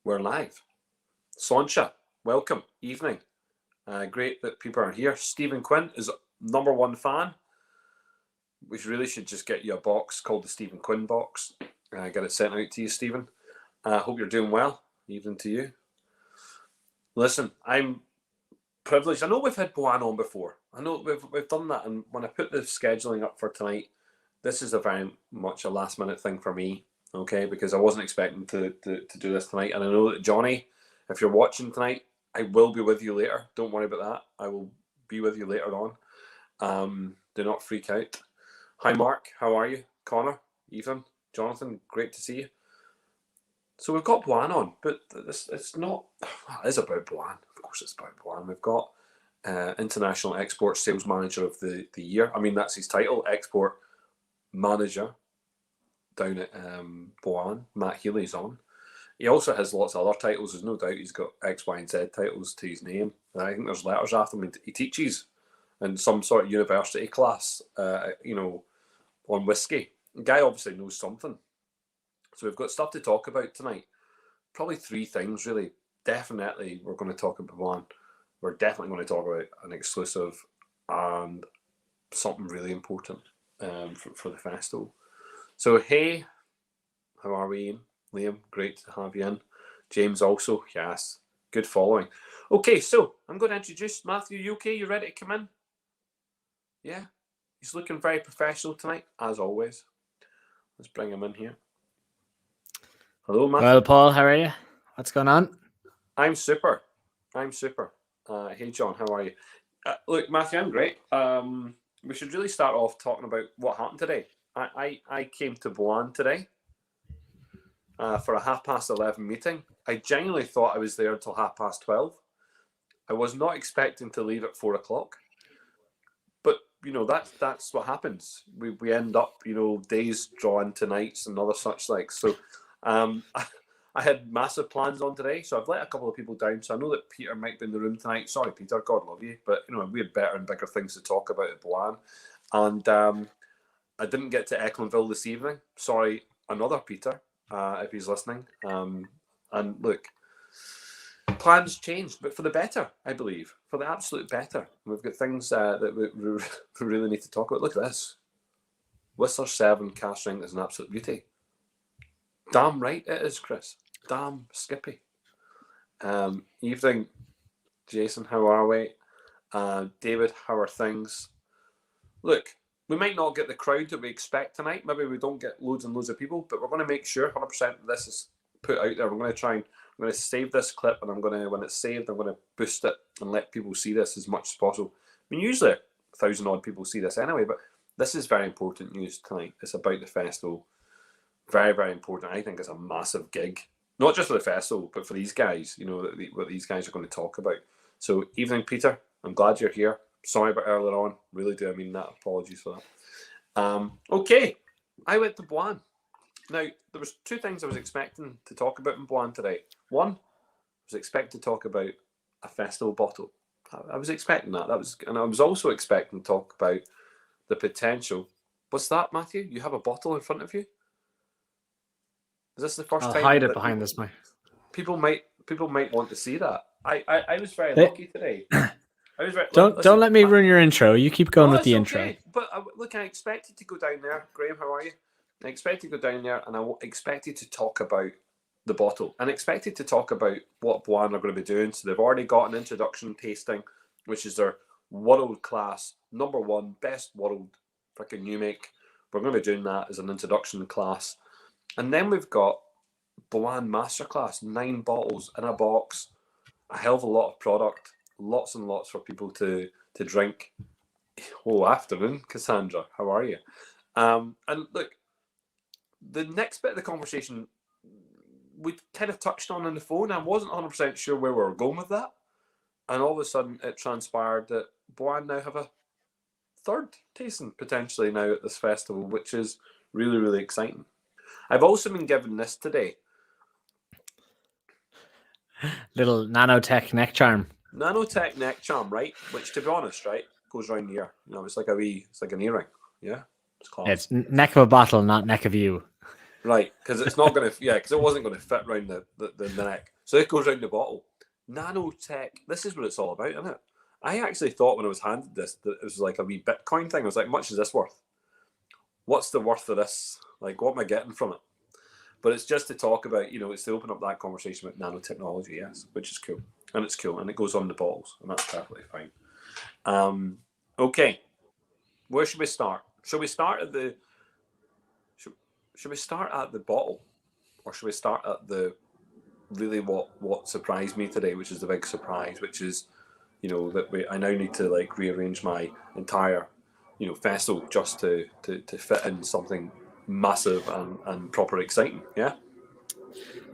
We're live. Sláinte, welcome, evening. Great that people are here. Stephen Quinn is #1 fan. We really should just get you a box called the Stephen Quinn box. Get it sent out to you, Stephen. Hope you're doing well. Evening to you. Listen, I'm privileged. I know we've had Boann on before. I know we've done that. And when I put the scheduling up for tonight, this is a very much a last minute thing for me. Okay, because I wasn't expecting to do this tonight. And I know that Johnny, if you're watching tonight, I will be with you later. Don't worry about that. I will be with you later on. Do not freak out. Hi, Mark. How are you? Connor, Ethan, Jonathan, great to see you. So we've got Boann on, but it's not. It is about Boann. Of course, it's about Boann. We've got International Export Sales Manager of the Year. I mean, that's his title, Export Manager. Down at Boann. Matt Healy's on. He also has lots of other titles. There's no doubt he's got X, Y, and Z titles to his name. And I think there's letters after him. He teaches in some sort of university class, on whiskey. The guy obviously knows something. So we've got stuff to talk about tonight. Probably 3 things, really. Definitely, we're going to talk about Boann. We're definitely going to talk about an exclusive and something really important for the festival. So, hey, how are we, Ian? Liam, great to have you in. James also, yes, good following. Okay, so I'm going to introduce Matthew. You okay? You ready to come in? Yeah, he's looking very professional tonight, as always. Let's bring him in here. Hello, Matthew. Well, Paul, how are you? What's going on? I'm super. Hey, John, how are you? Look, Matthew, I'm great. We should really start off talking about what happened today. I came to Boann today for a 11:30 meeting. I genuinely thought I was there until 12:30. I was not expecting to leave at 4 o'clock. But, that's what happens. We end up, days drawing to nights and other such like. So I had massive plans on today. So I've let a couple of people down. So I know that Peter might be in the room tonight. Sorry, Peter, God love you. But, we had better and bigger things to talk about at Boann. And I didn't get to Ecklandville this evening. Sorry, another Peter, if he's listening. And look, plans changed, but for the better, I believe. For the absolute better. We've got things that we really need to talk about. Look at this. Whistler 7 cast ring is an absolute beauty. Damn right it is, Chris. Damn Skippy. Evening, Jason, how are we? David, how are things? Look, we might not get the crowd that we expect tonight. Maybe we don't get loads and loads of people, but we're going to make sure 100% this is put out there. I'm going to save this clip, and when it's saved, I'm going to boost it and let people see this as much as possible. I mean, usually 1,000 odd people see this anyway, but this is very important news tonight. It's about the festival. Very, very important. I think it's a massive gig, not just for the festival, but for these guys, what these guys are going to talk about. So, evening, Peter. I'm glad you're here. Sorry about earlier on. Really do. I mean that. Apologies for that. Okay. I went to Boann. Now, there was 2 things I was expecting to talk about in Boann today. One, I was expecting to talk about a festival bottle. I was expecting that. And I was also expecting to talk about the potential. What's that, Matthew? You have a bottle in front of you? Is this the first time? I'll hide it behind this mic. People might want to see that. I was very lucky today. Don't let me ruin your intro. You keep going with the intro. But look, I expected to go down there. Graham, how are you? I expected to go down there, and I expected to talk about the bottle, and expected to talk about what Boann are going to be doing. So they've already got an introduction tasting, which is their world class #1 best world freaking new make. We're going to be doing that as an introduction class, and then we've got Boann Masterclass, 9 bottles in a box, a hell of a lot of product. Lots and lots for people to drink. Oh, afternoon, Cassandra. How are you? And look, the next bit of the conversation we kind of touched on the phone. I wasn't 100% sure where we were going with that. And all of a sudden it transpired that Boann now have a 3rd tasting potentially now at this festival, which is really, really exciting. I've also been given this today. Little nanotech neck charm. Nanotech neck charm, right? Which, to be honest, right, goes around here. It's like an earring. Yeah, it's class. It's neck of a bottle, not neck of you. Right, because it's not going to, because it wasn't going to fit around the neck. So it goes around the bottle. Nanotech, this is what it's all about, isn't it? I actually thought when I was handed this that it was like a wee Bitcoin thing. I was like, much is this worth? What's the worth of this? Like, what am I getting from it? But it's just to talk about, it's to open up that conversation about nanotechnology, yes, which is cool. And it's cool. And it goes on the bottles, and that's perfectly fine. Okay. Where should we start? Should we start at the should we start at the bottle? Or should we start at the really what surprised me today, which is the big surprise, which is, that I now need to like rearrange my entire, festival just to fit in something massive and proper exciting. Yeah.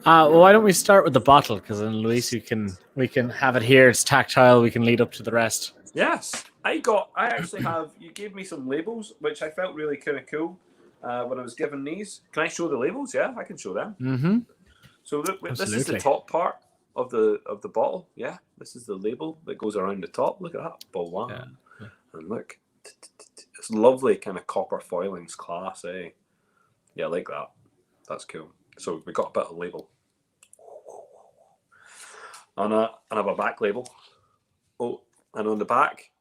Well, why don't we start with the bottle? Because then, Luis, we can have it here. It's tactile. We can lead up to the rest. Yes, I actually have. You gave me some labels, which I felt really kind of cool when I was given these. Can I show the labels? Yeah, I can show them. Mm-hmm. So this is the top part of the bottle. Yeah, this is the label that goes around the top. Look at that, Boann. Yeah. And look, it's lovely kind of copper foilings, class A. Yeah, I like that. That's cool. So we got a bit of label. And I have a back label. Oh, and on the back,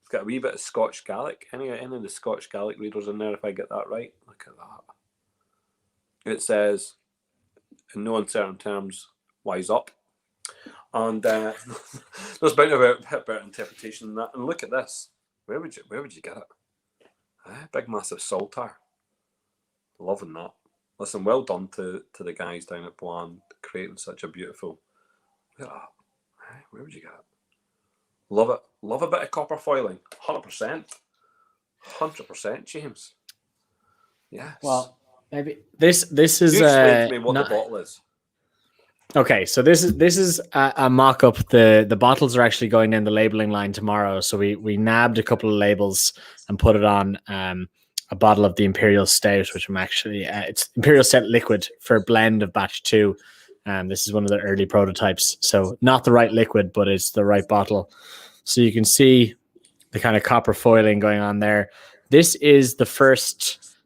it's got a wee bit of Scotch Gaelic. Any of the Scotch Gaelic readers in there, if I get that right? Look at that. It says, in no uncertain terms, wise up. And there's about a bit better interpretation than that. And look at this. Where would you get it? Big massive saltire. Loving that. Listen, well done to the guys down at Boann creating such a beautiful. Look at that. Where would you get it? Love it. Love a bit of copper foiling. 100%. 100%, James. Yes. Well, maybe this is. You explain to me what the bottle is. Okay, so this is a mock-up. The bottles are actually going in the labeling line tomorrow. So we nabbed a couple of labels and put it on a bottle of the Imperial Stout, which I'm actually it's Imperial Stout liquid for a blend of batch 2. This is one of the early prototypes, so not the right liquid, but it's the right bottle. So you can see the kind of copper foiling going on there. This is the first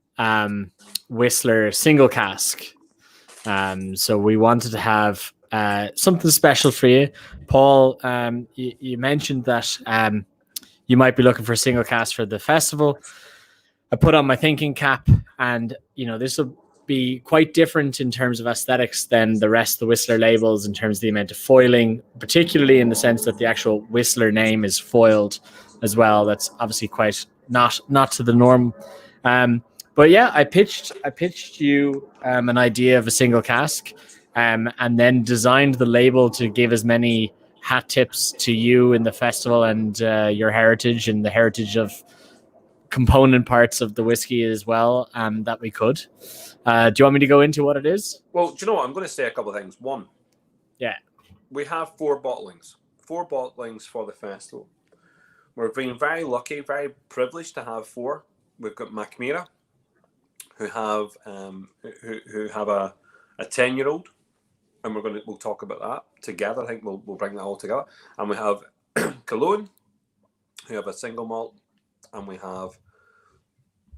Whistler single cask. So we wanted to have something special for you. Paul, you mentioned that you might be looking for a single cask for the festival. I put on my thinking cap, and this will be quite different in terms of aesthetics than the rest of the Whistler labels in terms of the amount of foiling, particularly in the sense that the actual Whistler name is foiled as well. That's obviously quite not to the norm. But yeah, I pitched you an idea of a single cask, and then designed the label to give as many hat tips to you in the festival and your heritage and the heritage of component parts of the whiskey as well that we could. Do you want me to go into what it is? Well, do you know what? I'm going to say a couple of things. One, yeah, we have 4 bottlings for the festival. We're being very lucky, very privileged to have 4. We've got Macmira, who have a 10-year-old, and we'll talk about that together. I think we'll bring that all together. And we have Cologne, who have a single malt, and we have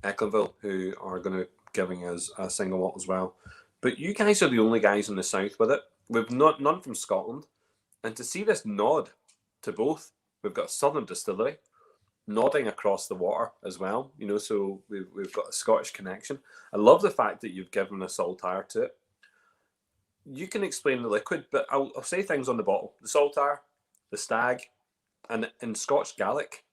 Ecklenville, who are going to giving us a single malt as well. But you guys are the only guys in the south with it. We've none from Scotland, and to see this nod to both, we've got a Southern Distillery nodding across the water as well. So we've got a Scottish connection. I love the fact that you've given a saltire to it. You can explain the liquid, but I'll say things on the bottle: the saltire, the stag, and in Scotch Gaelic,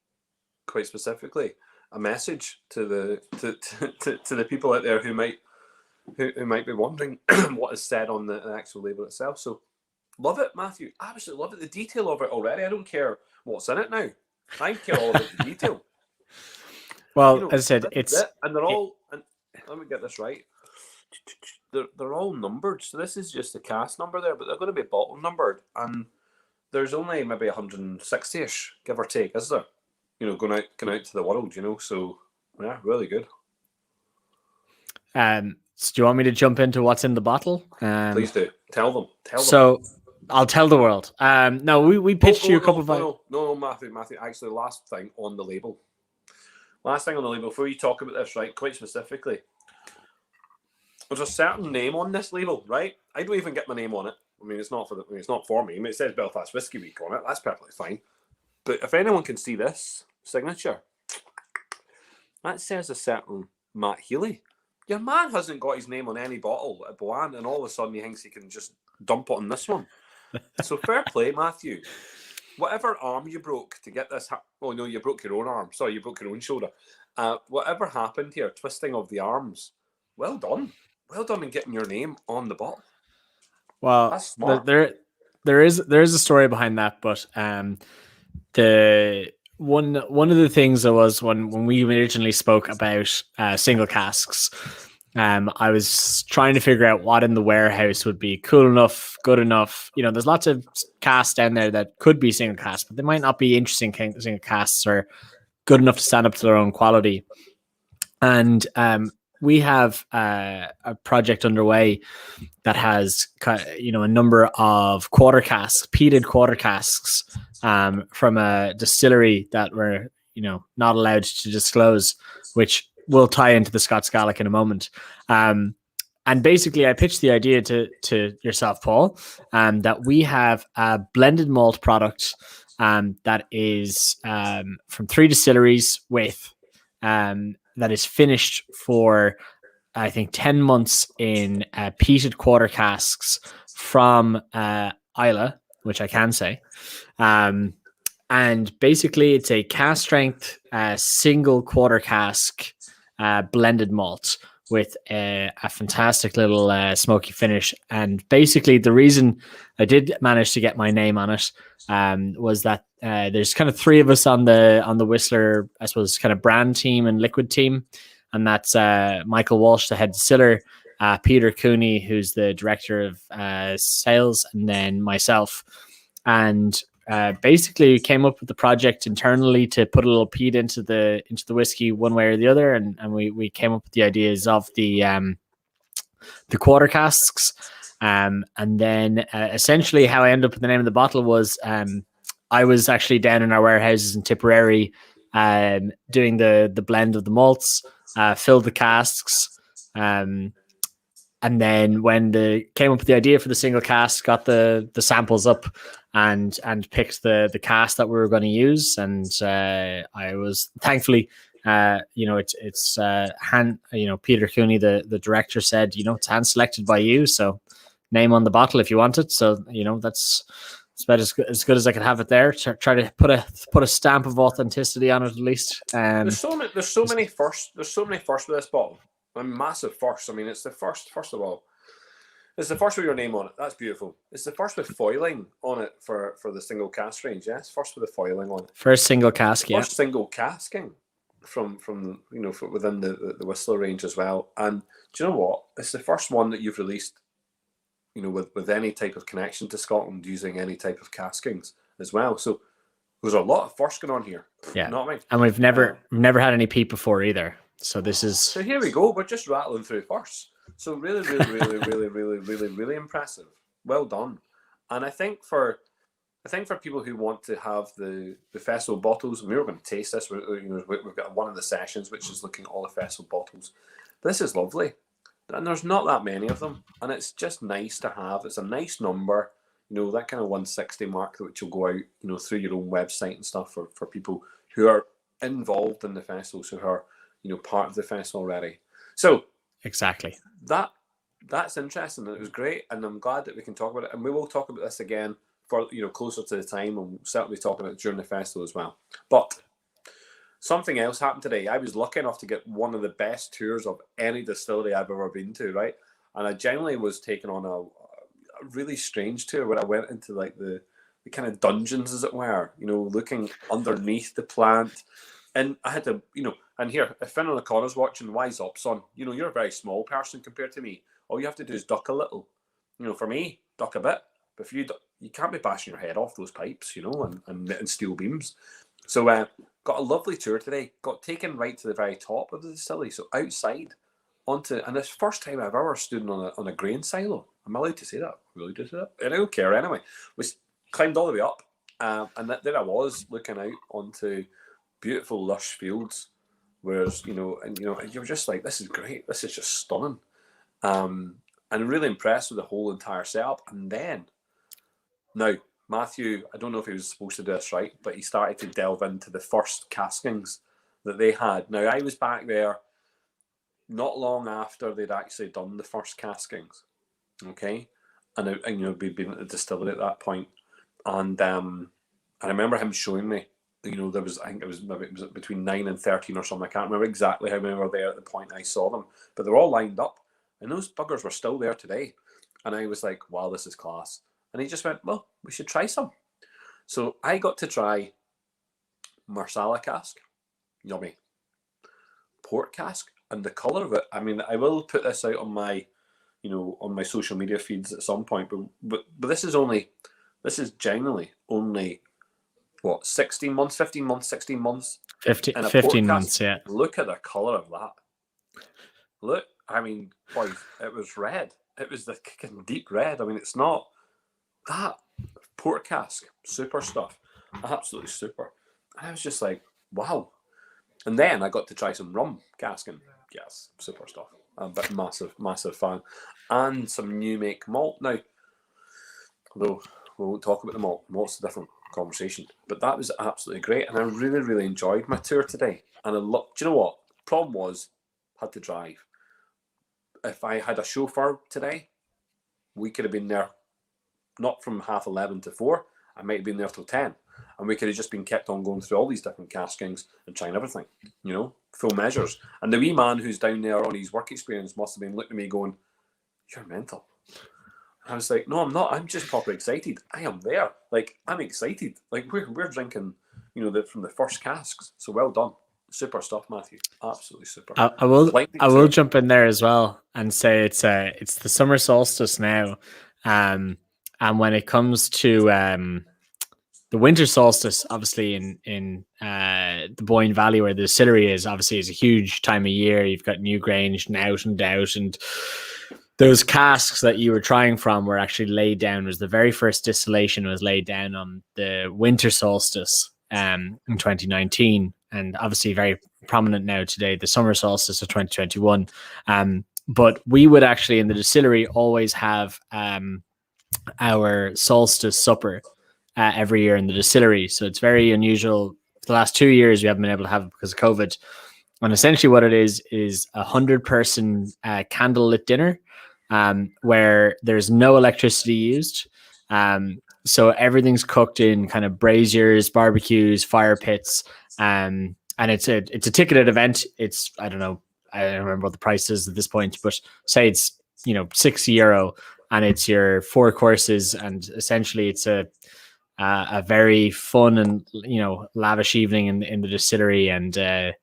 quite specifically, a message to the people out there who might be wondering what is said on the actual label itself. So love it, Matthew. Absolutely love it. The detail of it already. I don't care what's in it now. I care all about the detail. Well, as I said, and they're all. And let me get this right. They're all numbered. So this is just the cask number there, but they're going to be bottle numbered. And there's only maybe 160-ish, give or take, is there? Going out to the world, so yeah, really good. So do you want me to jump into what's in the bottle? Please do. Tell them. So I'll tell the world. No, we pitched you a couple of... No, Matthew. Actually, last thing on the label. Before you talk about this, right, quite specifically. There's a certain name on this label, right? I don't even get my name on it, I mean, it's not for me. I mean, it says Belfast Whiskey Week on it. That's perfectly fine. But if anyone can see this signature, that says a certain Matt Healy. Your man hasn't got his name on any bottle at Boann, and all of a sudden he thinks he can just dump it on this one. So fair play, Matthew. Whatever arm you broke to get this... Oh, no, you broke your own arm. Sorry, you broke your own shoulder. Whatever happened here, twisting of the arms, well done. Well done in getting your name on the bottle. Well, there is a story behind that, but the one of the things that was when we originally spoke about single casks, I was trying to figure out what in the warehouse would be cool enough, good enough. You know, there's lots of casks down there that could be single casks, but they might not be interesting single casks or good enough to stand up to their own quality. And we have a project underway that has, you know, a number of quarter casks, peated quarter casks from a distillery that we're, you know, not allowed to disclose, which will tie into the Scots Gaelic in a moment. And basically I pitched the idea to yourself, Paul, that we have a blended malt product that is from 3 distilleries with that is finished for, I think, 10 months in peated quarter casks from Islay, which I can say. And basically it's a cask strength single quarter cask blended malt with a fantastic little smoky finish. And basically the reason I did manage to get my name on it was that there's kind of 3 of us on the Whistler, I suppose, kind of brand team and liquid team. And that's Michael Walsh, the head distiller, Peter Cooney, who's the director of sales, and then myself. And basically we came up with the project internally to put a little peat into the whiskey one way or the other, and we came up with the ideas of the quarter casks, and then essentially how I ended up with the name of the bottle was I was actually down in our warehouses in Tipperary doing the blend of the malts, filled the casks, and then when they came up with the idea for the single cask, got the samples up and picked the cask that we were going to use. And I was thankfully, you know, it's hand, you know, Peter Cooney, the director, said, you know, it's hand selected by you, so name on the bottle if you want it. So, you know, that's about as good as I could have it there. Try to put a stamp of authenticity on it at least. There's so many firsts with this bottle. A massive first. I mean, it's the first of all. It's the first with your name on it. That's beautiful. It's the first with foiling on it for the single cask range. Yes, first with the foiling on it. First single cask, yeah. First single casking from you know, within the Whistler range as well. And do you know what? It's the first one that you've released, you know, with any type of connection to Scotland using any type of caskings as well. So there's a lot of first going on here. Yeah, not me. And we've never had any peat before either. So this is... So here we go. We're just rattling through first. So really, really impressive. Well done. And I think for people who want to have the festival bottles, and we were going to taste this. We've got one of the sessions which is looking at all the festival bottles. This is lovely, and there's not that many of them, and it's just nice to have. It's a nice number, you know, that kind of 160 mark, which will go out, you know, through your own website and stuff for people who are involved in the festivals, who are, you know, part of the festival already. So exactly that's interesting. It was great, and I'm glad that we can talk about it. And we will talk about this again for, you know, closer to the time, and we'll certainly talk about it during the festival as well. But something else happened today. I was lucky enough to get one of the best tours of any distillery I've ever been to, right? And I genuinely was taken on a really strange tour where I went into like the kind of dungeons, as it were, you know, looking underneath the plant. And I had to, you know, and here, if Finn O'Connor's watching, wise up, son. You know, you're a very small person compared to me. All you have to do is duck a little. You know, for me, duck a bit. But for you, you can't be bashing your head off those pipes, you know, and steel beams. So got a lovely tour today. Got taken right to the very top of the distillery. So outside onto, and it's the first time I've ever stood on a grain silo. Am I allowed to say that? Really to say that? I don't care anyway. We climbed all the way up, and there I was looking out onto beautiful lush fields, whereas you were just like, this is great, this is just stunning, and really impressed with the whole entire setup. And then Now, Matthew, I don't know if he was supposed to do this right, but he started to delve into the first caskings that they had. Now, I was back there not long after they'd actually done the first caskings, okay? And we'd been at the distillery at that point. And I remember him showing me, there was, I think it was between 9 and 13 or something. I can't remember exactly how many were there at the point I saw them, but they were all lined up. And those buggers were still there today. And I was like, wow, this is class. And he just went, well, we should try some. So I got to try Marsala cask, yummy. Port cask, and the colour of it. I mean, I will put this out on my, on my social media feeds at some point. But this is genuinely only what 16 months, 15 months, 16 months. 15 months, yeah. Look at the colour of that. Look, I mean, boys, it was red. It was the kicking deep red. I mean, it's not that port cask, super stuff, absolutely super. And I was just like, wow. And then I got to try some rum casking. Yes, super stuff. I'm a massive fan. And some new make malt. Now, although we won't talk about the malt. Malt's a different conversation. But that was absolutely great. And I really, really enjoyed my tour today. And do you know what? Problem was, had to drive. If I had a chauffeur today, we could have been there not from 11:30 to 4. I might have been there till 10. And we could have just been kept on going through all these different caskings and trying everything, full measures. And the wee man who's down there on his work experience must have been looking at me going, you're mental. And I was like, no, I'm not. I'm just proper excited. I am there. Like, I'm excited. Like, we're drinking, from the first casks. So well done. Super stuff, Matthew. Absolutely super. I will jump in there as well and say it's the summer solstice now. And when it comes to the winter solstice, obviously in the Boyne Valley where the distillery is, obviously is a huge time of year. You've got new grain out and out, and those casks that you were trying from were actually laid down. Was the very first distillation was laid down on the winter solstice in 2019, and obviously very prominent now today, the summer solstice of 2021. But we would actually in the distillery always have our solstice supper every year in the distillery. So it's very unusual. For the last 2 years, we haven't been able to have it because of COVID. And essentially what it is 100-person candlelit dinner where there's no electricity used. So everything's cooked in kind of braziers, barbecues, fire pits. And it's a ticketed event. It's, I don't remember what the price is at this point, but say it's, €6 and it's your 4 courses. And essentially it's a very fun and lavish evening in the distillery. And in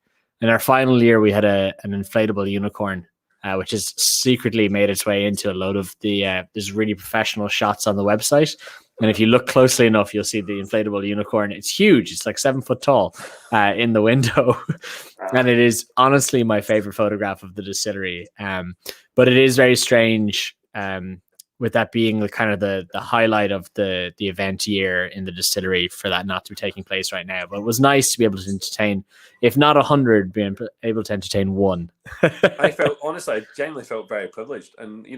our final year, we had an inflatable unicorn, which has secretly made its way into a load of the there's really professional shots on the website. And if you look closely enough, you'll see the inflatable unicorn. It's huge. It's like 7 foot tall in the window. And it is honestly my favorite photograph of the distillery. But it is very strange with that being the kind of the highlight of the event year in the distillery for that not to be taking place right now. But it was nice to be able to entertain, if not 100, being able to entertain 1. I genuinely felt very privileged. And,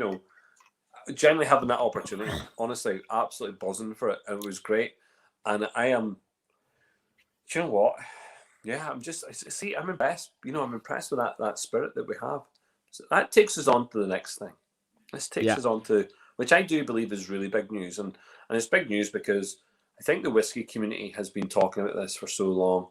generally having that opportunity, honestly, absolutely buzzing for it. And it was great. And I am, do you know what? Yeah, I'm impressed. I'm impressed with that spirit that we have. So that takes us on to the next thing. This takes us on to, which I do believe is really big news. And it's big news because I think the whiskey community has been talking about this for so long.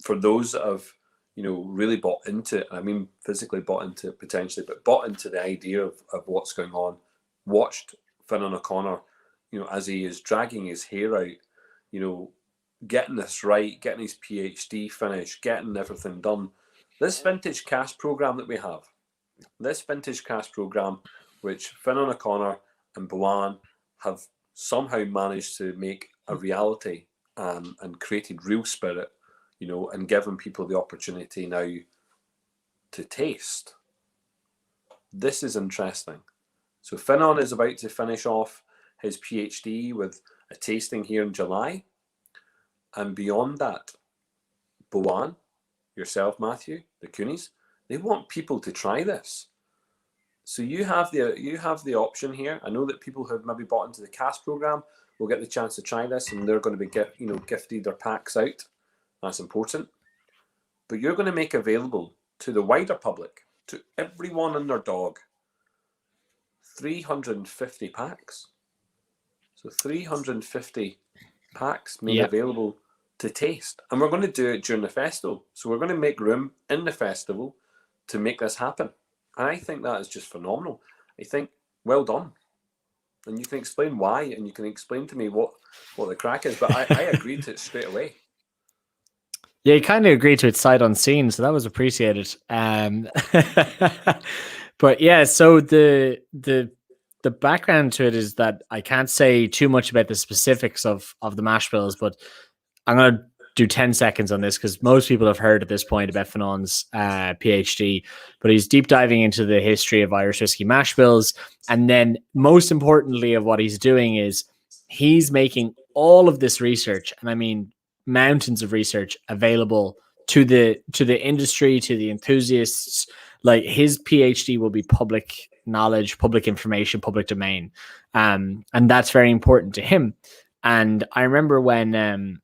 For those that have, really bought into it, I mean, physically bought into it potentially, but bought into the idea of what's going on, watched Finan O'Connor, as he is dragging his hair out, getting this right, getting his PhD finished, getting everything done. This vintage cash program that we have, which Finan O'Connor and Boann have somehow managed to make a reality and created real spirit, and given people the opportunity now to taste. This is interesting. So Finan is about to finish off his PhD with a tasting here in July. And beyond that, Boann, yourself, Matthew, the Coonies, they want people to try this. So you have the option here. I know that people who have maybe bought into the CAS program will get the chance to try this, and they're going to be gifted their packs out. That's important. But you're going to make available to the wider public, to everyone and their dog, 350 packs. So 350 packs made available to taste. And we're going to do it during the festival. So we're going to make room in the festival to make this happen. And I think that is just phenomenal. I think, well done. And you can explain why, and you can explain to me what the crack is. But I agreed to it straight away. Yeah, you kind of agreed to it sight unseen, so that was appreciated. But yeah, so the background to it is that I can't say too much about the specifics of the mash bills, but I'm going to do 10 seconds on this because most people have heard at this point about Fanon's PhD, but he's deep diving into the history of Irish whiskey mash bills. And then most importantly of what he's doing is he's making all of this research, and I mean mountains of research, available to the industry, to the enthusiasts. Like, his PhD will be public knowledge, public information, public domain. And that's very important to him. And I remember when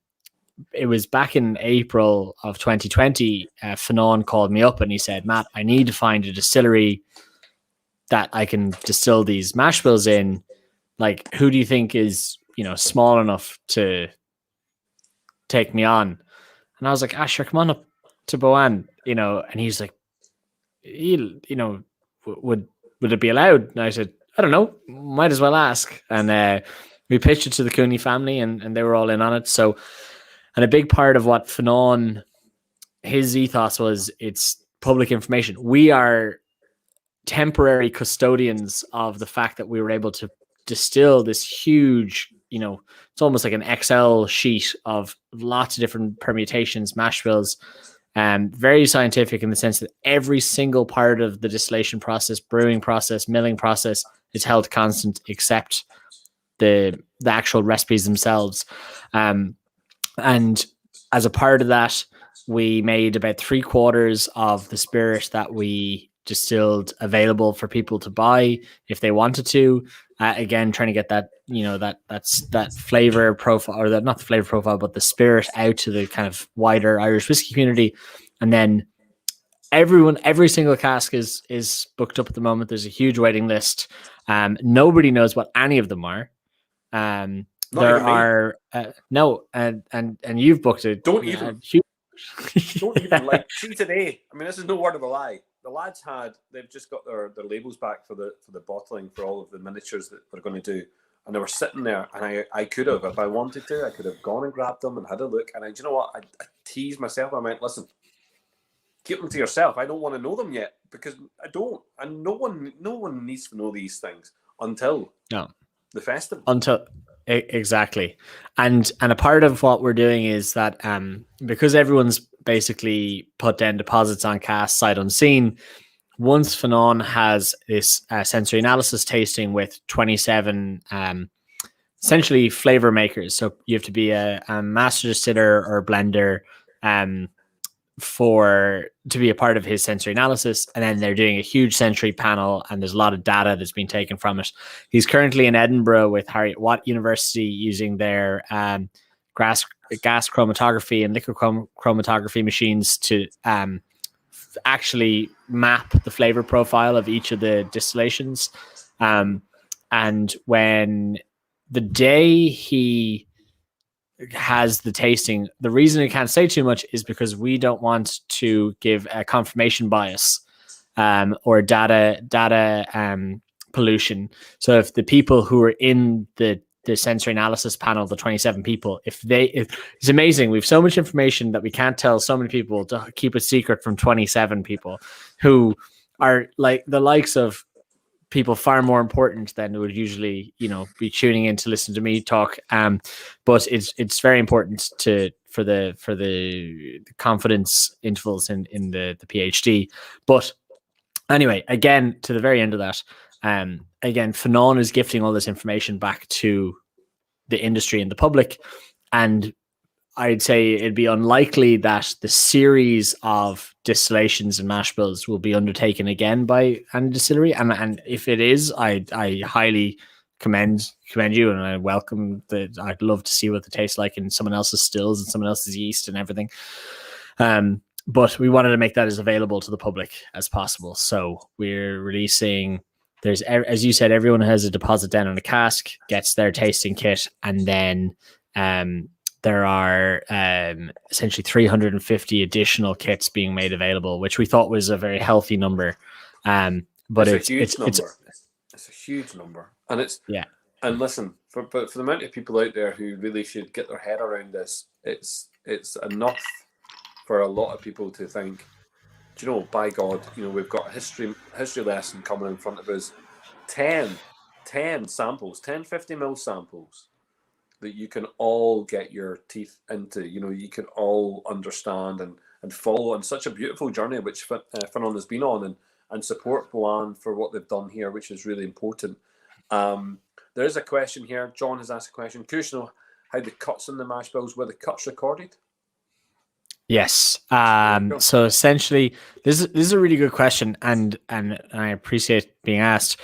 it was back in April of 2020, Fanon called me up and he said, Matt, I need to find a distillery that I can distill these mash bills in. Like, who do you think is, small enough to take me on? And I was like, sure, come on up to Boann, and he's like, would it be allowed? And I said, I don't know, might as well ask. And we pitched it to the Cooney family, and they were all in on it. So, and a big part of what Fanon, his ethos was, it's public information. We are temporary custodians of the fact that we were able to distill this huge, it's almost like an Excel sheet of lots of different permutations, mash bills, very scientific in the sense that every single part of the distillation process, brewing process, milling process is held constant except the actual recipes themselves. And as a part of that, we made about 3/4 of the spirit that we distilled available for people to buy if they wanted to. Again, trying to get that, that flavor profile, or not the flavor profile, but the spirit out to the kind of wider Irish whiskey community. And then every single cask is booked up at the moment. There's a huge waiting list. Nobody knows what any of them are. There are no, and you've booked it. Don't even like see today. I mean, this is no word of a lie. The lads they've just got their labels back for the bottling for all of the miniatures that they're going to do, and they were sitting there, and I could have, if I wanted to, I could have gone and grabbed them and had a look. And do you know what? I teased myself. I went, listen, keep them to yourself. I don't want to know them yet, because I don't, and no one needs to know these things until the festival. Exactly. And a part of what we're doing is that because everyone's basically put down deposits on cast sight unseen, once Fanon has this sensory analysis tasting with 27 essentially flavor makers. So you have to be a master distiller or blender to be a part of his sensory analysis, and then they're doing a huge sensory panel, and there's a lot of data that's been taken from it. He's currently in Edinburgh with Harriet Watt University using their gas chromatography and liquid chromatography machines to actually map the flavor profile of each of the distillations. And when the day he has the tasting, the reason I can't say too much is because we don't want to give a confirmation bias or data pollution. So if the people who are in the sensory analysis panel, the 27 people, it's amazing. We have so much information that we can't tell so many people to keep a secret from 27 people who are like the likes of people far more important than would usually, be tuning in to listen to me talk. But it's very important for the confidence intervals in the PhD. But anyway, again, to the very end of that, again, Fanon is gifting all this information back to the industry and the public. And I'd say it'd be unlikely that the series of distillations and mash bills will be undertaken again by any distillery. And if it is, I highly commend you, and I welcome that. I'd love to see what they taste like in someone else's stills and someone else's yeast and everything. But we wanted to make that as available to the public as possible. So we're releasing. There's, as you said, everyone has a deposit down on a cask, gets their tasting kit, and then there are essentially 350 additional kits being made available, which we thought was a very healthy number. But it's a huge number. It's a huge number, and it's And listen, for the amount of people out there who really should get their head around this, it's enough for a lot of people to think, do you know, by God, we've got a history lesson coming in front of us. 10 samples, 50 ml samples that you can all get your teeth into, you can all understand and follow on such a beautiful journey which Finon has been on, and support Boann for what they've done here, which is really important. There is a question here. John has asked a question. Curious to know how the cuts in the mash bills, were the cuts recorded? Yes. So essentially, this is a really good question, and I appreciate being asked.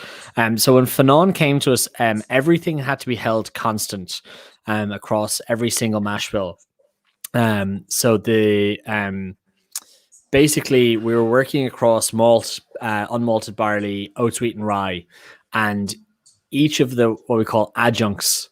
So when Finon came to us, everything had to be held constant across every single mash bill. So the basically we were working across malt, unmalted barley, oats, wheat, and rye, and each of the what we call adjuncts,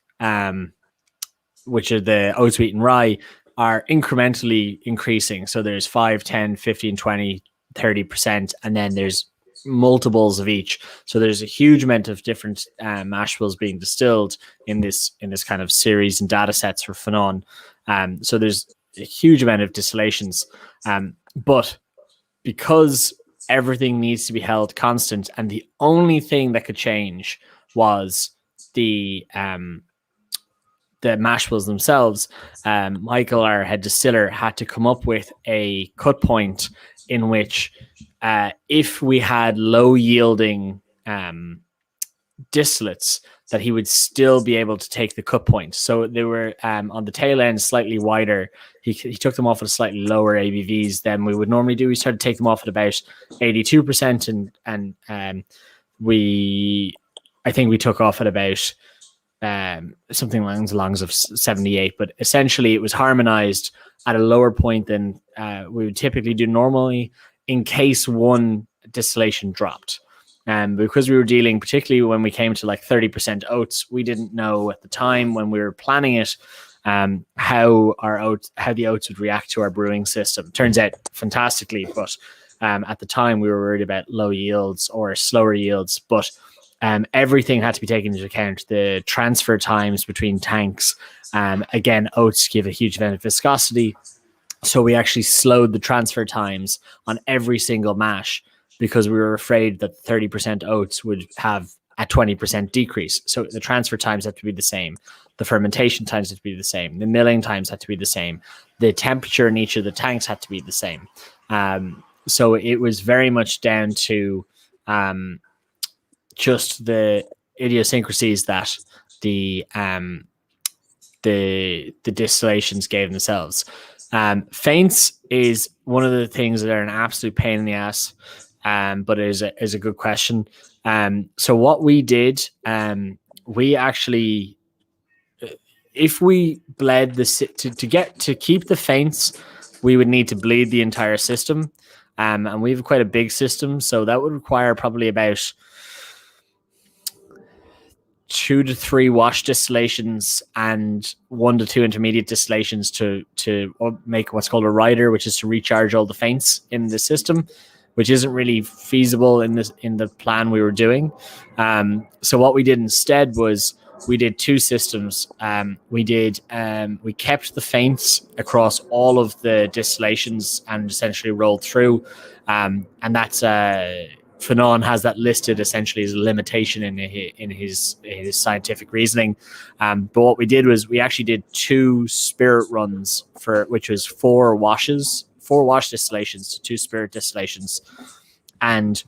which are the oats, wheat, and rye, are incrementally increasing. So there's 5, 10, 15, 20, 30%, and then there's multiples of each. So there's a huge amount of different mash bills being distilled in this kind of series and data sets for Finon. So there's a huge amount of distillations. But because everything needs to be held constant, and the only thing that could change was the mash bills themselves, Michael, our head distiller, had to come up with a cut point in which if we had low yielding distillates, that he would still be able to take the cut point. So they were on the tail end slightly wider. He took them off at slightly lower ABVs than we would normally do. We started to take them off at about 82%, and I think we took off at about something along the lines of 78, but essentially it was harmonized at a lower point than we would typically do normally, in case one distillation dropped. Because we were dealing, particularly when we came to like 30% oats, we didn't know at the time when we were planning it how the oats would react to our brewing system. Turns out fantastically, but at the time we were worried about low yields or slower yields. But everything had to be taken into account. The transfer times between tanks. Again, oats give a huge amount of viscosity, so we actually slowed the transfer times on every single mash, because we were afraid that 30% oats would have a 20% decrease. So the transfer times had to be the same. The fermentation times had to be the same. The milling times had to be the same. The temperature in each of the tanks had to be the same. So it was very much down to just the idiosyncrasies that the distillations gave themselves. Feints is one of the things that are an absolute pain in the ass. But it is a good question. So what we did, we actually, if we bled to keep the feints, we would need to bleed the entire system. And we have quite a big system, so that would require probably about 2 to 3 wash distillations and 1 to 2 intermediate distillations to make what's called a rider, which is to recharge all the feints in the system, which isn't really feasible in the plan we were doing. So what we did instead was we did 2 systems. We kept the feints across all of the distillations and essentially rolled through. And that's Finon has that listed essentially as a limitation in his scientific reasoning. But what we did was we actually did 2 spirit runs which was 4 wash distillations to 2 spirit distillations. And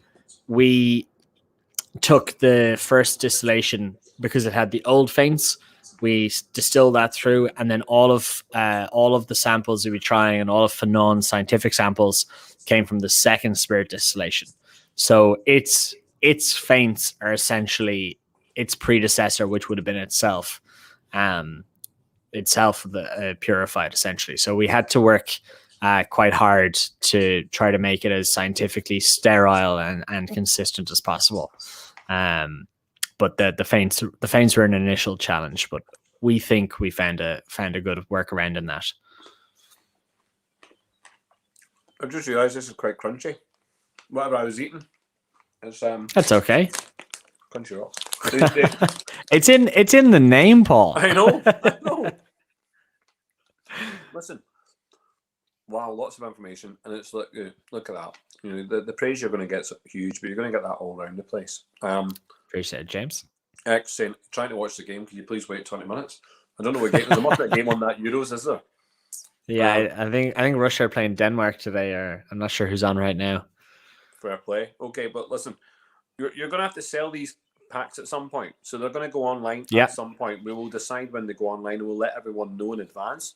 we took the first distillation because it had the old feints, We distill that through, and then all of the samples we were trying and all of Fanon's scientific samples came from the second spirit distillation. So its feints are essentially its predecessor, which would have been itself purified essentially. So we had to work quite hard to try to make it as scientifically sterile and consistent as possible. But the feints were an initial challenge, but we think we found a good workaround in that. I just realised this is quite crunchy. Whatever I was eating, that's okay. Crunchy rocks. It's in the name, Paul. I know. Listen, wow, lots of information, and it's look at that. The praise you're going to get is huge, but you're going to get that all around the place. Appreciate it, James. X saying, trying to watch the game. Can you please wait 20 minutes? I don't know what game. There must be a game on that Euros, is there? Yeah, I think Russia are playing Denmark today, or I'm not sure who's on right now. Fair play. Okay, but listen, you're going to have to sell these packs at some point, so they're going to go online at some point. We will decide when they go online, and we'll let everyone know in advance,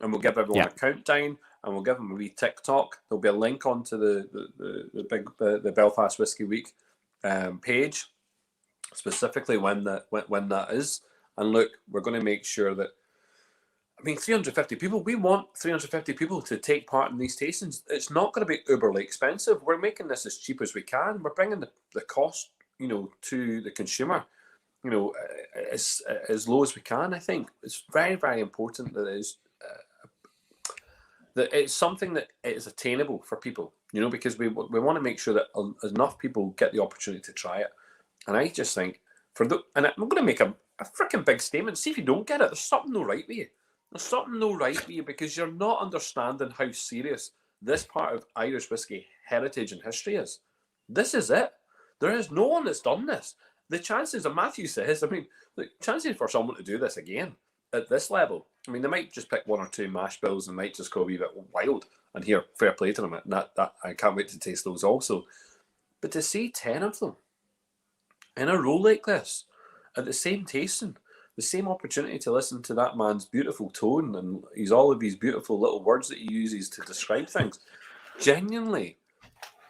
and we'll give everyone a countdown, and we'll give them a wee TikTok. There'll be a link onto the Belfast Whiskey Week page, specifically when that is. And look, we're going to make sure that, 350 people, we want 350 people to take part in these tastings. It's not going to be uberly expensive. We're making this as cheap as we can. We're bringing the cost, to the consumer, as low as we can. I think it's very, very important that it's something that is attainable for people, because we want to make sure that enough people get the opportunity to try it. And I just think and I'm going to make a freaking big statement. See if you don't get it. There's something no right with you. There's something no right with you because you're not understanding how serious this part of Irish whiskey heritage and history is. This is it. There is no one that's done this. The chances, as Matthew says, the chances for someone to do this again at this level, they might just pick one or two mash bills and might just go a wee bit wild. And here, fair play to them. And that I can't wait to taste those also. But to see 10 of them in a row like this, at the same tasting, the same opportunity to listen to that man's beautiful tone and all of these beautiful little words that he uses to describe things. Genuinely,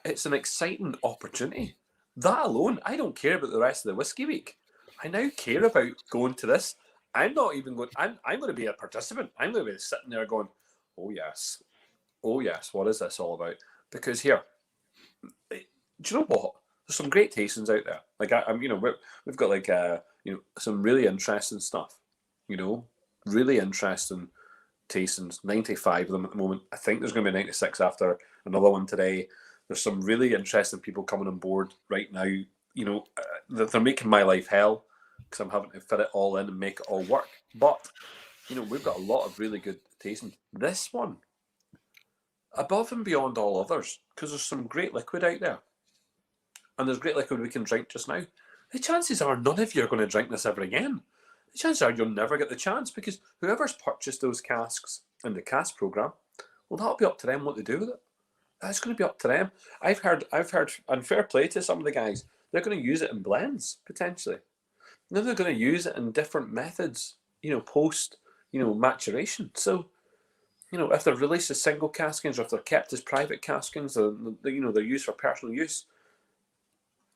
it's an exciting opportunity. That alone, I don't care about the rest of the Whiskey Week. I now care about going to this. I'm not even going. I'm going to be a participant. I'm going to be sitting there going, oh yes, what is this all about? Because here, do you know what? There's some great tastings out there. We've got some really interesting stuff. Really interesting tastings. 95 of them at the moment. I think there's going to be 96 after another one today. There's some really interesting people coming on board right now. They're making my life hell because I'm having to fit it all in and make it all work. But we've got a lot of really good tasting. This one, above and beyond all others, because there's some great liquid out there. And there's great liquid we can drink just now. The chances are none of you are going to drink this ever again. The chances are you'll never get the chance because whoever's purchased those casks in the cask program, well, that'll be up to them what they do with it. That's going to be up to them. I've heard, and fair play to some of the guys, they're going to use it in blends, potentially. Then they're going to use it in different methods, post, maturation. So, if they're released as single caskings or if they're kept as private caskings, or, they're used for personal use,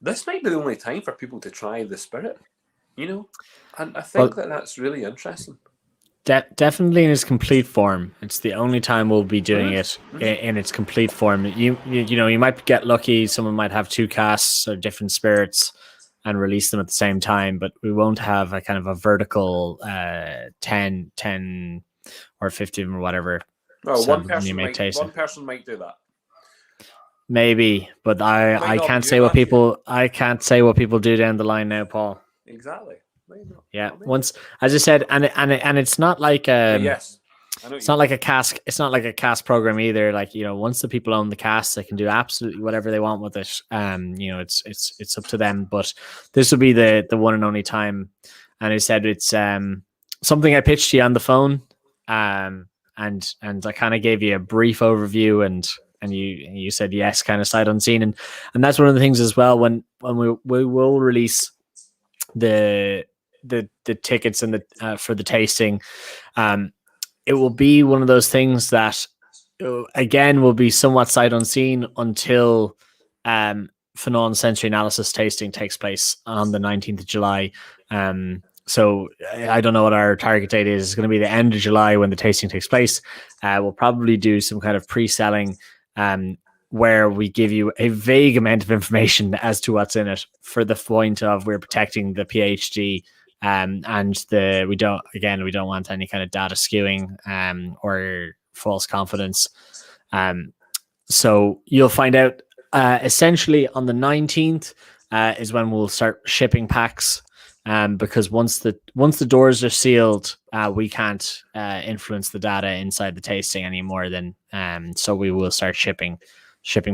this might be the only time for people to try the spirit, and I think that's really interesting. Definitely in its complete form. It's the only time we'll be doing it in its complete form. You might get lucky. Someone might have two casks of different spirits and release them at the same time, but we won't have a kind of a vertical 10 or 15 or whatever. Oh, one person might do that. Maybe, but I can't say what people do down the line now, Paul. Exactly. Yeah. Once, as I said, and it's not like yes, it's not like a cask. It's not like a cask program either. Once the people own the cask, they can do absolutely whatever they want with it. It's up to them. But this will be the one and only time. And I said it's something I pitched to you on the phone. And I kind of gave you a brief overview and you said yes, kind of sight unseen, and that's one of the things as well when we will release the the tickets and the for the tasting. It will be one of those things that again will be somewhat sight unseen until Fanon sensory analysis tasting takes place on the 19th of July. So I don't know what our target date is. It's going to be the end of July when the tasting takes place. We'll probably do some kind of pre-selling where we give you a vague amount of information as to what's in it for the point of we're protecting the PhD. And we don't want any kind of data skewing or false confidence. So you'll find out essentially on the 19th is when we'll start shipping packs. Because once the doors are sealed, we can't influence the data inside the tasting any more than so we will start shipping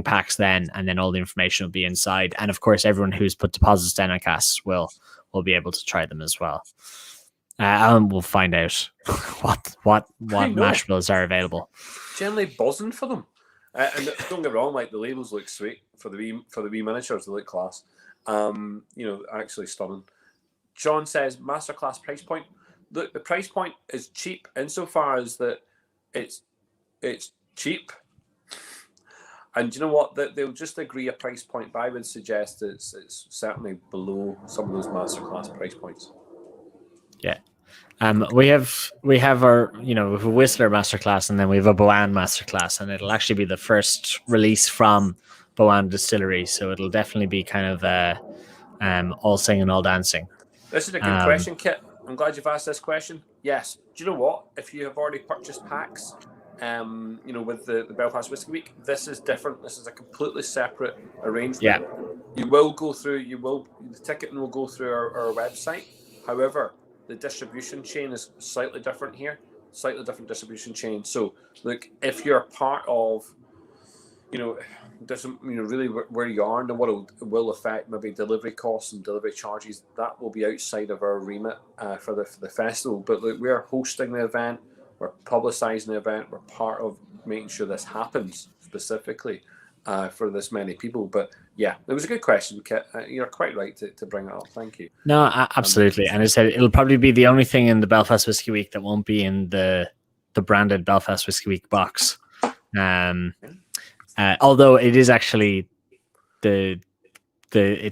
packs then, and then all the information will be inside. And of course, everyone who's put deposits down on casks will be able to try them as well. And we'll find out what mash bills are available. Generally buzzing for them. And don't get me wrong, like the labels look sweet for the wee miniatures, they look class. Actually stunning. John says masterclass price point. Look, the price point is cheap insofar as that it's cheap. And you know what? They'll just agree a price point, but I would suggest it's certainly below some of those masterclass price points. Yeah. We have our, we have a Whistler masterclass, and then we have a Boann masterclass, and it'll actually be the first release from Boann Distillery. So it'll definitely be kind of all singing, all dancing. This is a good question, Kit. I'm glad you've asked this question. Yes. Do you know what? If you have already purchased packs, with the Belfast Whisky Week, this is different. This is a completely separate arrangement. Yeah. You will go through. The ticketing will go through our website. However, the distribution chain is slightly different here. Slightly different distribution chain. So, look, if you're part of, really where you are and what it will affect maybe delivery costs and delivery charges, that will be outside of our remit for the festival. But look, we're hosting the event, we're publicising the event, we're part of making sure this happens specifically for this many people. But yeah, it was a good question, Kit. You're quite right to bring it up. Thank you. No, absolutely. And I said it'll probably be the only thing in the Belfast Whisky Week that won't be in the branded Belfast Whisky Week box. Although it is actually let them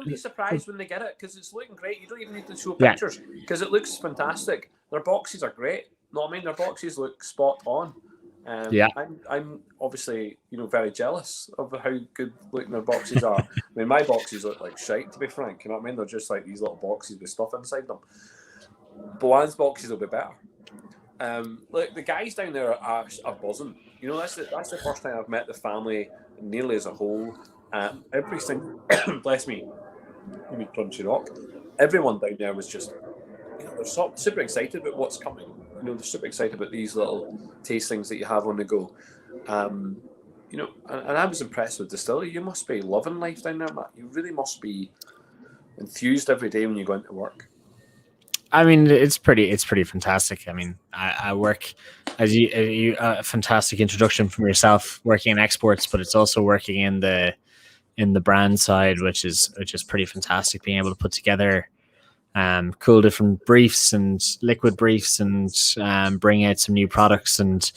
be surprised when they get it, because it's looking great. You don't even need to show pictures because it looks fantastic. Their boxes are great. No, I mean their boxes look spot on. I'm obviously very jealous of how good looking their boxes are. I mean, my boxes look like shite, to be frank. You know what I mean? They're just like these little boxes with stuff inside them. Boann's boxes will be better. Look, the guys down there are buzzing. That's the first time I've met the family nearly as a whole. Every single bless me, let me crunchy rock. Everyone down there was just, they're super excited about what's coming. They're super excited about these little tastings that you have on the go. And I was impressed with Distillery. You must be loving life down there, Matt. You really must be enthused every day when you go into work. I mean, it's pretty fantastic. I mean, I work as you a fantastic introduction from yourself working in exports, but it's also working in the brand side, which is pretty fantastic. Being able to put together cool different briefs and liquid briefs and bring out some new products and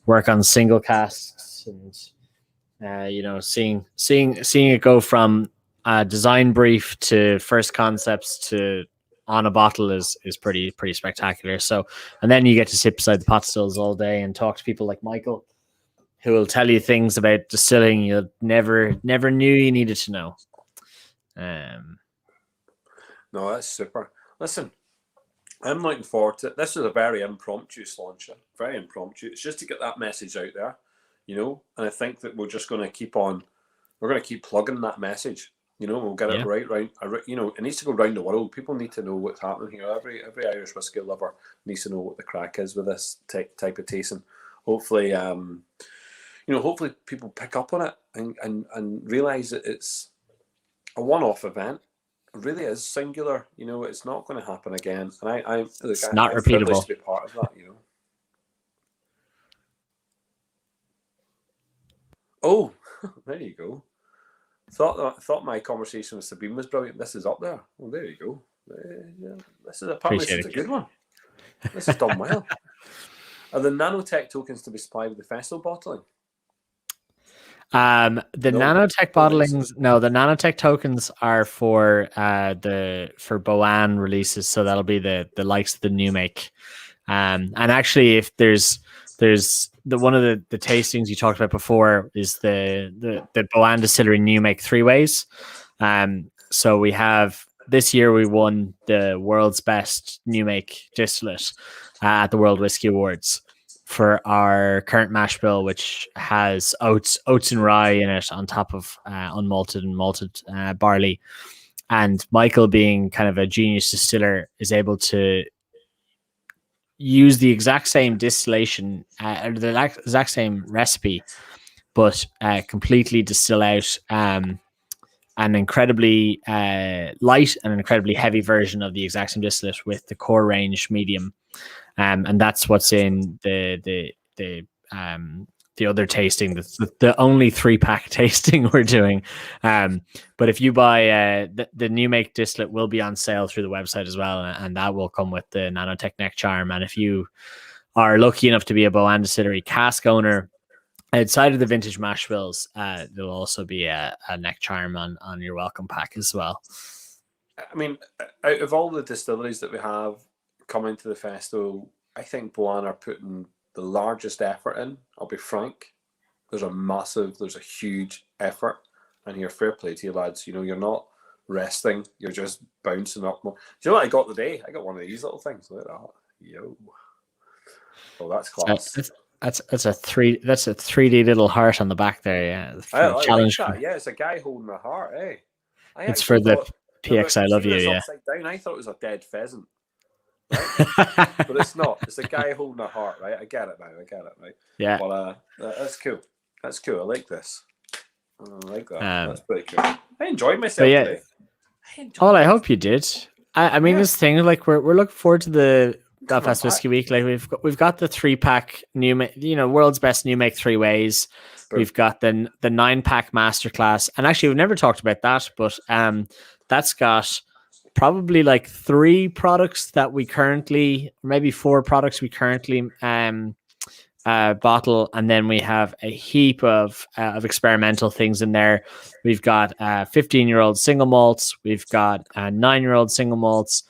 work on single casks and seeing it go from a design brief to first concepts to on a bottle is pretty spectacular. So, and then you get to sit beside the pot stills all day and talk to people like Michael, who will tell you things about distilling you never knew you needed to know. No, that's super. Listen, I'm looking forward to it. This is a very impromptu Sláinte, very impromptu. It's just to get that message out there, and I think that we're just going to keep plugging that message. We'll get it right. It needs to go around the world. People need to know what's happening here. Every Irish whiskey lover needs to know what the crack is with this type of tasting. Hopefully, hopefully people pick up on it and realise that it's a one-off event. It really is singular. It's not going to happen again. And it's not repeatable. To be part of that, Oh, there you go. Thought my conversation with Sabine was brilliant. This is up there. Well, there you go. Yeah, this is Appreciate a good one. This is done well. Are the nanotech tokens to be supplied with the festival bottling? The nanotech bottlings, no, the nanotech tokens are for Boann releases, so that'll be the likes of the new make. And actually, if there's the one of the tastings you talked about before is the Boann Distillery new make 3-ways. So we have this year we won the world's best new make distillate at the World Whiskey Awards for our current mash bill, which has oats and rye in it on top of unmalted and malted barley. And Michael, being kind of a genius distiller, is able to use the exact same distillation, the exact same recipe, but completely distill out an incredibly light and an incredibly heavy version of the exact same distillate with the core range medium. And that's what's in the other tasting. The only 3-pack tasting we're doing. But if you buy the new make distillate will be on sale through the website as well, and that will come with the nanotech neck charm. And if you are lucky enough to be a Boann Distillery cask owner, outside of the vintage mash bills, there'll also be a neck charm on your welcome pack as well. I mean, out of all the distilleries that we have coming to the festival, I think Boann are putting the largest effort in. I'll be frank. There's a huge effort, and here, fair play to you lads. You know, you're not resting, you're just bouncing up more. Do you know what I got today? I got one of these little things. Look at that. Yo. Oh, that's class. That's a 3D little heart on the back there. Yeah, I challenge. Like that. Yeah, it's a guy holding a heart. Eh? It's for the PX. I love you. Yeah. Upside down. I thought it was a dead pheasant. Right? But it's not. It's a guy holding a heart. Right? I get it now. Right? Yeah. But that's cool. That's cool. I like this. I like that. That's pretty cool. I enjoyed myself today. I hope you did. I mean, this thing, like we're looking forward to the Belfast Whiskey Week. Like we've got the 3-pack world's best new make 3-ways. Boom. We've got the 9-pack masterclass, and actually we've never talked about that, but that's got probably like 3 products that we currently, maybe 4 products we currently bottle, and then we have a heap of experimental things in there. We've got 15-year-old single malts. We've got 9-year-old single malts.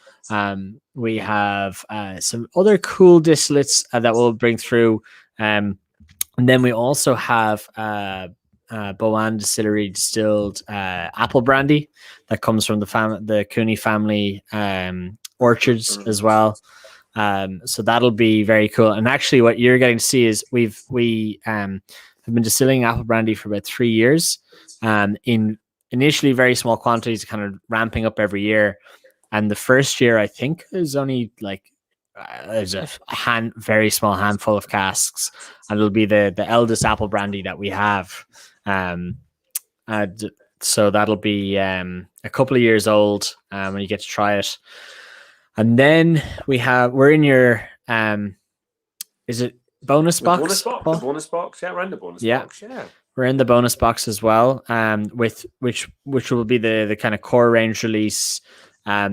We have some other cool distillates that we'll bring through. And then we also have Boann Distillery distilled apple brandy that comes from the Cooney family orchards as well. So that'll be very cool. And actually what you're getting to see is we have been distilling apple brandy for about 3 years in initially very small quantities, kind of ramping up every year. And the first year, I think, is only like there's a very small handful of casks, and it'll be the eldest apple brandy that we have. So that'll be a couple of years old when you get to try it. And then we're in your is it bonus box? The bonus box, yeah, we're in the bonus box, yeah. We're in the bonus box as well, with which will be the kind of core range release.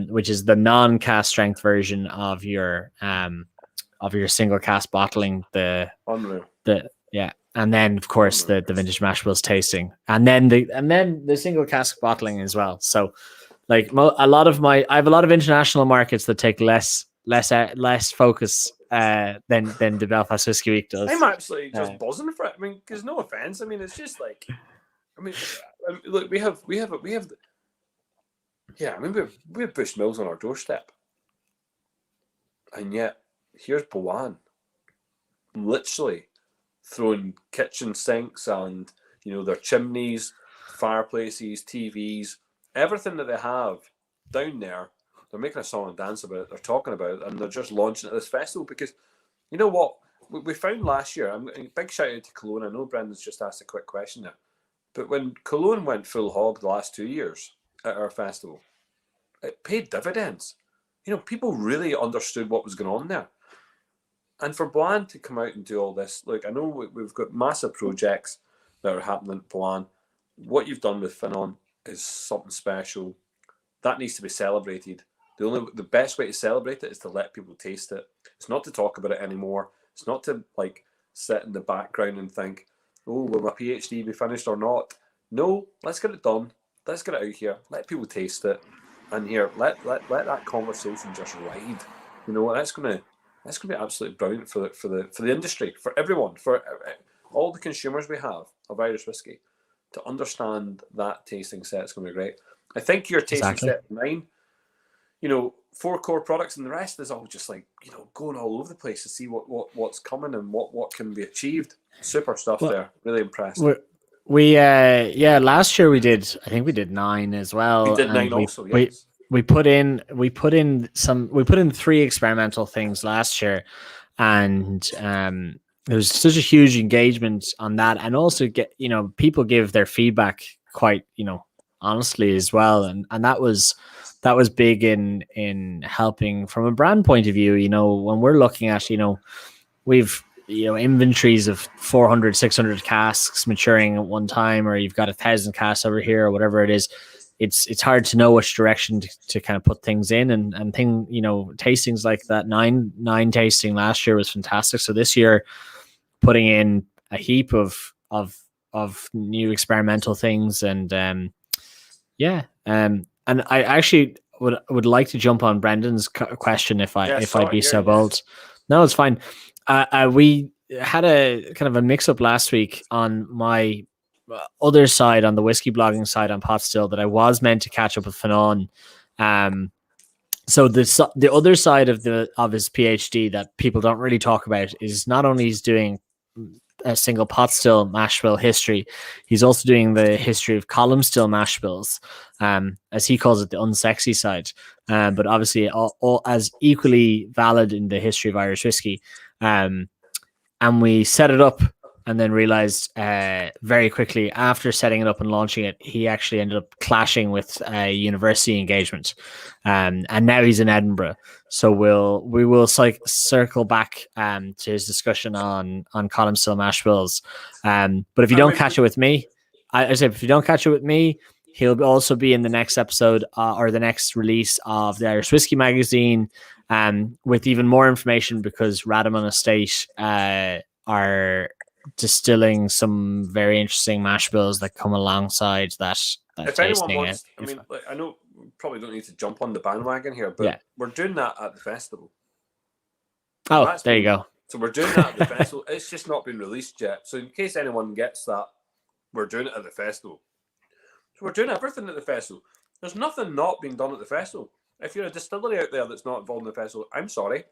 Which is the non-cast strength version of your single cast bottling. And then of course the vintage mash bills tasting, and then the single cask bottling as well. So like I have a lot of international markets that take less focus than the Belfast Whiskey Week does. I'm absolutely just buzzing for it. I mean, because no offense, I mean it's just like, look, we have. Yeah, I mean, we have Bush Mills on our doorstep. And yet, here's Boann literally throwing kitchen sinks and, their chimneys, fireplaces, TVs, everything that they have down there. They're making a song and dance about it. They're talking about it, and they're just launching at this festival because, you know what? We found last year, big shout out to Cologne. I know Brendan's just asked a quick question there. But when Cologne went full hog the last 2 years, at our festival, it paid dividends. People really understood what was going on there. And for Boann to come out and do all this, look, I know we've got massive projects that are happening at Boann, what you've done with Finon is something special. That needs to be celebrated. The best way to celebrate it is to let people taste it. It's not to talk about it anymore. It's not to like sit in the background and think, oh, will my PhD be finished or not? No, let's get it done. Let's get it out here. Let people taste it. And here, let that conversation just ride. You know, that's gonna be absolutely brilliant for the industry, for everyone, for all the consumers we have of Irish whiskey. To understand that tasting set is going to be great. I think your tasting set 9, 4 core products, and the rest is all just like, going all over the place to see what's coming and what can be achieved. Super stuff there. Really impressed. We last year I think we did 9 as well. We did 9 also, yes. We put in 3 experimental things last year, and there was such a huge engagement on that, and also people give their feedback quite honestly as well, and that was big in helping from a brand point of view. When we're looking at we've inventories of 400 600 casks maturing at one time, or you've got 1,000 casks over here, or whatever it is. It's hard to know which direction to kind of put things in, and tastings like that 9 tasting last year was fantastic. So this year, putting in a heap of new experimental things, and and I actually would like to jump on Brendan's question if I'd be so bold. No, it's fine. We had a kind of a mix up last week on my other side, on the whiskey blogging side on Pot Still, that I was meant to catch up with Finon. So the other side of his PhD that people don't really talk about is not only he's doing a single pot still mash bill history, he's also doing the history of column still mash bills, as he calls it, the unsexy side, but obviously all as equally valid in the history of Irish whiskey. And we set it up, and then realized very quickly after setting it up and launching it, he actually ended up clashing with a university engagement, and now he's in Edinburgh. So we will circle back to his discussion on column still mash bills. But if you don't catch it with me, I say if you don't catch it with me, he'll also be in the next episode or the next release of the Irish Whiskey Magazine, with even more information, because Radamon Estate are distilling some very interesting mash bills that come alongside that if tasting. Anyone wants, I know we probably don't need to jump on the bandwagon here, but we're doing that at the festival. Oh, there you go. So we're doing that at the festival. It's just not been released yet. So in case anyone gets that, we're doing it at the festival. So we're doing everything at the festival. There's nothing not being done at the festival. If you're a distillery out there that's not involved in the festival, I'm sorry.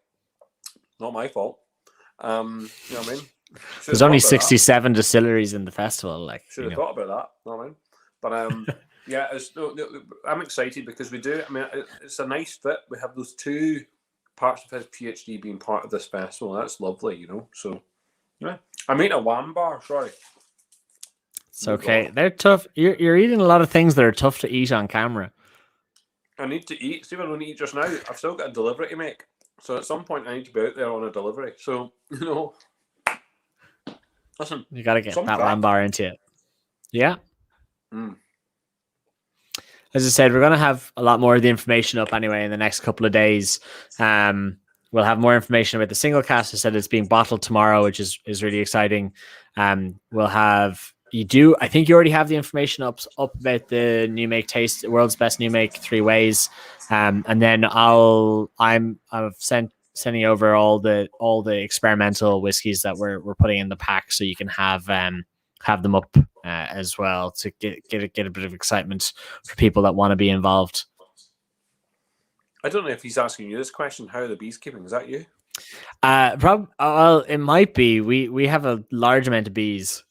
Not my fault. You know what I mean? There's only 67 distilleries in the festival. Should have thought about that. No, I mean, but yeah, I'm excited because we do. I mean, it's a nice fit. We have those 2 parts of his PhD being part of this festival. That's lovely, So yeah, I mean a wham bar. Sorry, it's okay. They're tough. You're eating a lot of things that are tough to eat on camera. I need to eat. See, if I don't eat just now, I've still got a delivery to make. So at some point, I need to be out there on a delivery. So listen, you got to get that wham bar into it. Yeah. As I said, we're going to have a lot more of the information up anyway in the next couple of days. We'll have more information about the single cast. I said it's being bottled tomorrow, which is really exciting. We'll have. I think you already have the information up about the new make taste, world's best new make 3 ways. And then I've sending over all the experimental whiskeys that we're putting in the pack, so you can have them up as well to get a bit of excitement for people that want to be involved. I don't know if he's asking you this question. How are the bees keeping? Is that you? Well, it might be. We have a large amount of bees.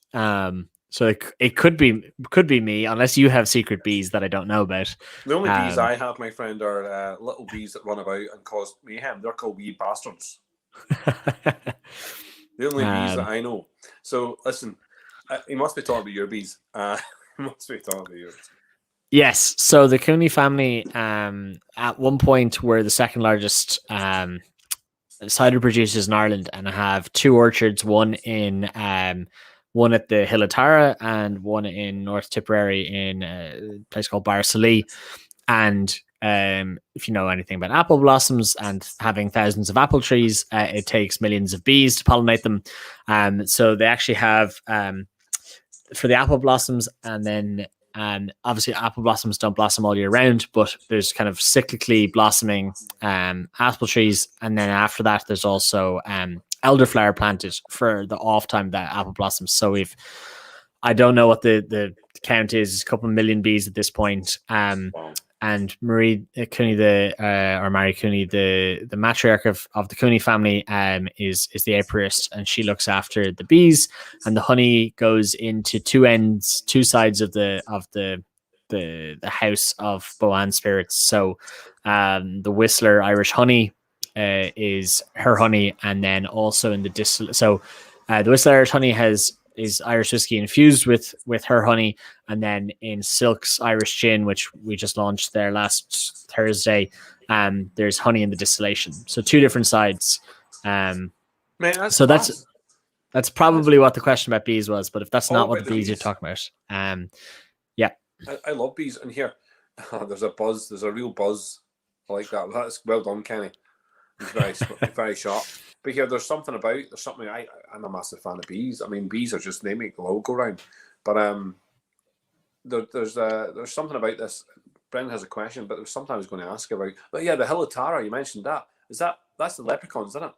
So it could be me, unless you have secret bees that I don't know about. The only bees I have, my friend, are little bees that run about and cause mayhem. They're called wee bastards. The only bees that I know. So listen, he must be talking about your bees. He must be talking about yours. Yes. So the Cooney family, at one point, were the second largest cider producers in Ireland, and I have 2 orchards, one in one at the Hillatara and one in North Tipperary in a place called Barcelona. And if you know anything about apple blossoms and having thousands of apple trees, it takes millions of bees to pollinate them. So they actually have for the apple blossoms, and then obviously apple blossoms don't blossom all year round, but there's kind of cyclically blossoming apple trees, and then after that there's also elderflower planted for the off time that apple blossoms. So I don't know what the count is, a couple of million bees at this point. Wow. And Marie Cooney, or Mary Cooney, the matriarch of the Cooney family, is the apiarist, and she looks after the bees, and the honey goes into two sides of the house of Boann spirits. So, the Whistler Irish honey is her honey, and then also in the the Whistler Irish honey is Irish whiskey infused with her honey, and then in Silk's Irish gin, which we just launched there last Thursday, there's honey in the distillation. So two different sides. Man, so that's probably what the question about bees was. But if that's not what the bees you're talking about, yeah, I love bees. And here, there's a buzz. There's a real buzz. I like that. That's well done, Kenny. It's very very sharp. But here, there's something. I'm a massive fan of bees. I mean, bees are just, they make the world go round. But there's something about this. Brendan has a question, but there's something I was going to ask about. But yeah, the Hillatara, you mentioned that. That's the leprechauns, isn't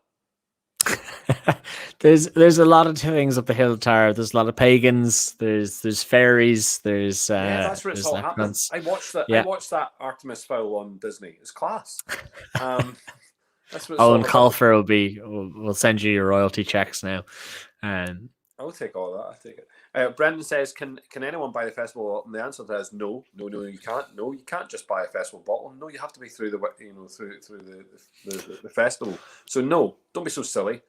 it? There's a lot of things up the Hillatara. There's a lot of pagans. There's fairies. There's that's where it's all happening. I watched that Artemis fowl on Disney. It's class. Owen Colfer will send you your royalty checks now. I'll take all that. I take it. Brendan says, "Can anyone buy the festival?" And the answer to that is no, you can't. No, you can't just buy a festival bottle. No, you have to be through the festival. So no, don't be so silly.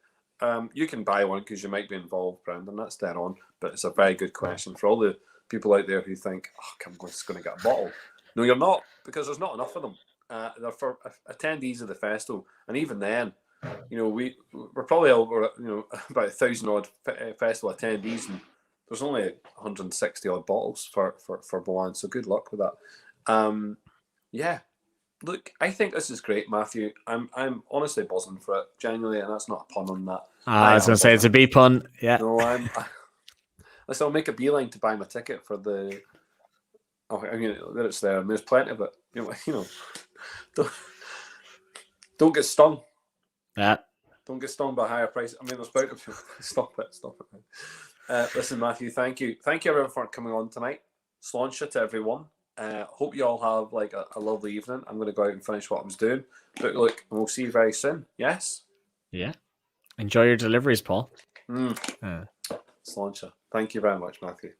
You can buy one because you might be involved, Brendan. That's dead on. But it's a very good question for all the people out there who think, "Oh, I'm just going to get a bottle." No, you're not, because there's not enough of them. They're for attendees of the festival, and even then, we're probably over about 1,000 odd festival attendees, and there's only 160 odd bottles for Boann. So good luck with that. Yeah, look, I think this is great, Matthew. I'm honestly buzzing for it, genuinely, and that's not a pun on that. I was going to say it's a B pun. Yeah. No, I'll make a beeline to buy my ticket for the. Oh, I mean, it's there. I mean, there's plenty of it. Don't get stung. Yeah. Don't get stung by higher prices. I mean, there's about to stop it. Listen, Matthew, thank you everyone for coming on tonight. Sláinte to everyone. Hope you all have like a lovely evening. I'm going to go out and finish what I was doing. But look, we'll see you very soon. Yes. Yeah. Enjoy your deliveries, Paul. Sláinte. Thank you very much, Matthew.